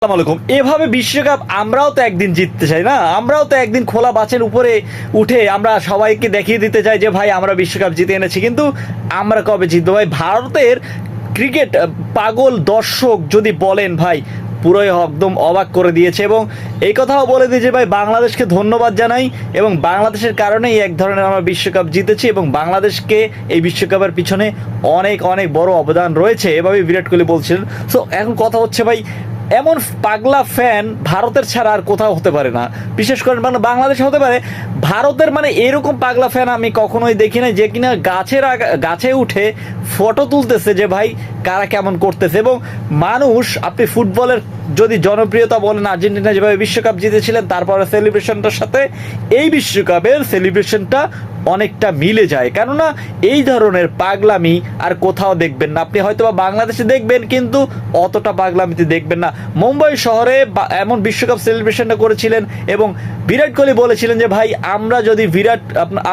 আসসালামু আলাইকুম। এভাবে বিশ্বকাপ আমরাও তো একদিন জিততে চাই না? আমরাও তো একদিন খোলা বাসের উপরে উঠে আমরা সবাইকে দেখিয়ে দিতে চাই যে ভাই আমরা বিশ্বকাপ জিতে এনেছি। কিন্তু আমরা কবে জিতবো ভাই? ভারতের ক্রিকেট পাগল দর্শক যদি বলেন ভাই, পুরোই একদম অবাক করে দিয়েছে। এবং এই কথাও বলে দিই যে ভাই বাংলাদেশকে ধন্যবাদ জানাই, এবং বাংলাদেশের কারণেই এক ধরনের আমরা বিশ্বকাপ জিতেছি, এবং বাংলাদেশকে এই বিশ্বকাপের পিছনে অনেক অনেক বড় অবদান রয়েছে, এভাবেই বিরাট কোহলি বলছিলেন। সো এখন কথা হচ্ছে ভাই, এমন পাগলা ফ্যান ভারতের ছাড়া আর কোথাও হতে পারে না, বিশেষ করে মানে বাংলাদেশে হতে পারে। ভারতের মানে এরকম পাগলা ফ্যান আমি কখনোই দেখি না, যে কিনা গাছে উঠে ফটো তুলতেছে যে ভাই কারা কেমন করতেছে। এবং মানুষ, আপনি ফুটবলের যদি জনপ্রিয়তা বলেন, আর্জেন্টিনা যেভাবে বিশ্বকাপ জিতেছিলেন তারপরে সেলিব্রেশনটার সাথে এই বিশ্বকাপের সেলিব্রেশনটা অনেকটা মিলে যায়। কেননা এই ধরনের পাগলামি আর কোথাও দেখবেন না। আপনি হয়তো বা বাংলাদেশে দেখবেন, কিন্তু অতটা পাগলামিতে দেখবেন না। মুম্বাই শহরে এমন বিশ্বকাপ সেলিব্রেশনটা করেছিলেন, এবং বিরাট কোহলি বলেছিলেন যে ভাই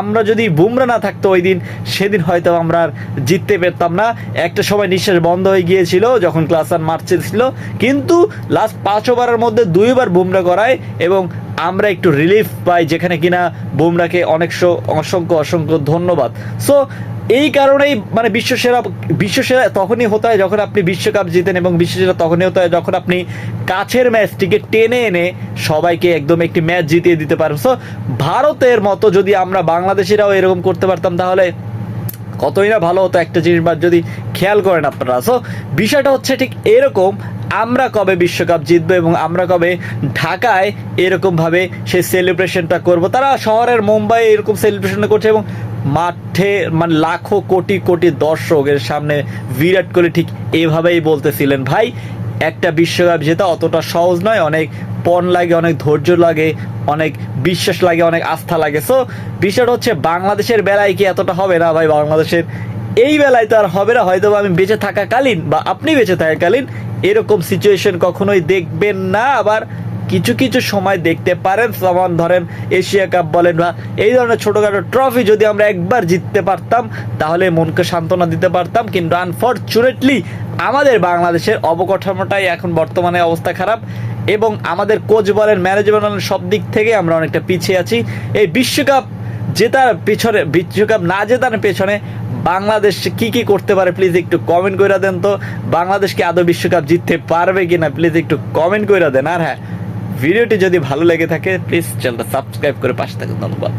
আমরা যদি বুমরা না থাকতো ওই দিন, সেদিন হয়তো আমরা আর জিততে পারতাম না। একটা সময় নিঃশ্বাস বন্ধ হয়ে গিয়েছিল যখন ক্লাসান মারছিল, কিন্তু লাস্ট 5 ওভারের মধ্যে 2 বার বুমরা করায় এবং আমরা একটু রিলিফ পাই, যেখানে কিনা বুমরাকে অসংখ্য ধন্যবাদ। সো এই কারণেই মানে বিশ্বসেরা তখনই হতে হয় যখন আপনি বিশ্বকাপ জিতেন, এবং বিশ্বসেরা তখনই হতে হয় যখন আপনি কাছের ম্যাচটিকে টেনে এনে সবাইকে একদম একটি ম্যাচ জিতিয়ে দিতে পারেন। সো ভারতের মতো যদি আমরা বাংলাদেশিরাও এরকম করতে পারতাম, তাহলে কতই না ভালো হতো। একটা জিনিস যদি খেয়াল করেন আপনারা, সো বিষয়টা হচ্ছে ঠিক এরকম, আমরা কবে বিশ্বকাপ জিতবো এবং আমরা কবে ঢাকায় এরকমভাবে সেই সেলিব্রেশনটা করব। তারা শহরের মুম্বাই এরকম সেলিব্রেশনটা করছে, এবং মাঠে মানে লাখো কোটি কোটি দর্শকের সামনে বিরাট কোহলি ঠিক এভাবেই বলতেছিলেন ভাই একটা বিশ্বকাপ জেতা অতটা সহজ নয়, অনেক পণ লাগে, অনেক ধৈর্য লাগে, অনেক বিশ্বাস লাগে, অনেক আস্থা লাগে। সো বিষয়টা হচ্ছে বাংলাদেশের বেলায় কি এতটা হবে না ভাই? বাংলাদেশের এই বেলায় তো আর হবে না। হয়তো আমি বেঁচে থাকাকালীন বা আপনি বেঁচে থাকাকালীন এরকম সিচুয়েশন কখনোই দেখবেন না। আবার কিছু কিছু সময় দেখতে পারেন, যেমন ধরেন এশিয়া কাপ বলেন বা এই ধরনের ছোটোখাটো ট্রফি যদি আমরা একবার জিততে পারতাম, তাহলে মনকে সান্ত্বনা দিতে পারতাম। কিন্তু আনফর্চুনেটলি আমাদের বাংলাদেশের অবকাঠামোটাই এখন বর্তমানে অবস্থা খারাপ, এবং আমাদের কোচ বলেন, ম্যানেজমেন্ট বলেন, সব দিক থেকে আমরা অনেকটা পিছিয়ে আছি। এই বিশ্বকাপ না জেতার পেছনে বাংলাদেশ কি কি করতে পারে প্লিজ একটু কমেন্ট করে দেন। তো বাংলাদেশকে আদৌ বিশ্বকাপ জিততে পারবে কিনা প্লিজ একটু কমেন্ট করে দেন। আর হ্যাঁ, ভিডিওটি যদি ভালো লেগে থাকে প্লিজ চ্যানেলটা সাবস্ক্রাইব করে পাশে থাকুন। ধন্যবাদ।